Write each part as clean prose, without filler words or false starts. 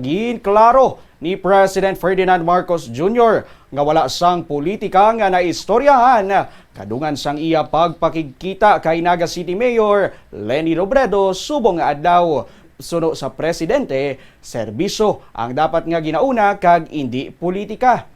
ginklaro ni President Ferdinand Marcos Jr. nga wala sang politika nga naistoryahan kadungan sang iya pagpakikita kay Naga City Mayor Leni Robredo subong nga adlaw. Suno sa presidente, serbisyo ang dapat nga ginauna kag hindi politika.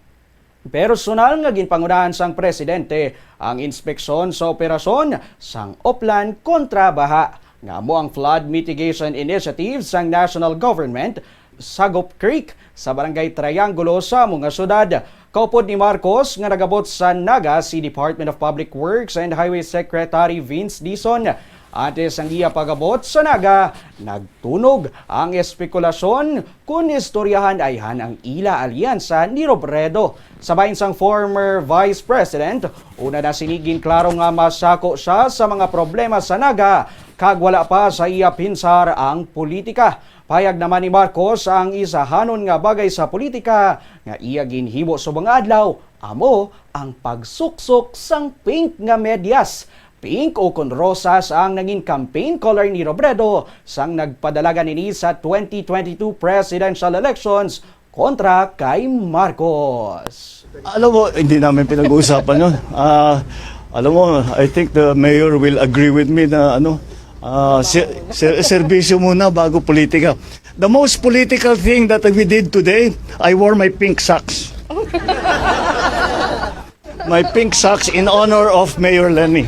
Personal nga ginpangunahan sang presidente ang inspeksyon sa operasyon sang Oplan kontra baha nga mo ang flood mitigation initiative sang national government Sagop Creek sa barangay Triangulo sa mga syudad. Kaupod ni Marcos nga nagabot sa Naga si Department of Public Works and Highway Secretary Vince Dizon. Antes ang iya pagabot sa Naga, nagtunog ang espekulasyon kung istoryahan ayhan ang ila alyansa ni Robredo. Sabayin sang former Vice President, una na sinigin klaro nga masako siya sa mga problema sa Naga, kag wala pa sa iya pinsar ang politika. Payag naman ni Marcos ang isahanon nga bagay sa politika nga iya ginhibo sa mga adlaw, amo ang pagsuksok sang pink nga medyas. Pink o kon rosas ang naging campaign color ni Robredo sang nagpadalaga nini sa 2022 presidential elections kontra kay Marcos. Alam mo, hindi namin pinag-uusapan yun. Alam mo, I think the mayor will agree with me na serbisyo muna bago politika. The most political thing that we did today, I wore my pink socks. My pink socks in honor of Mayor Leni.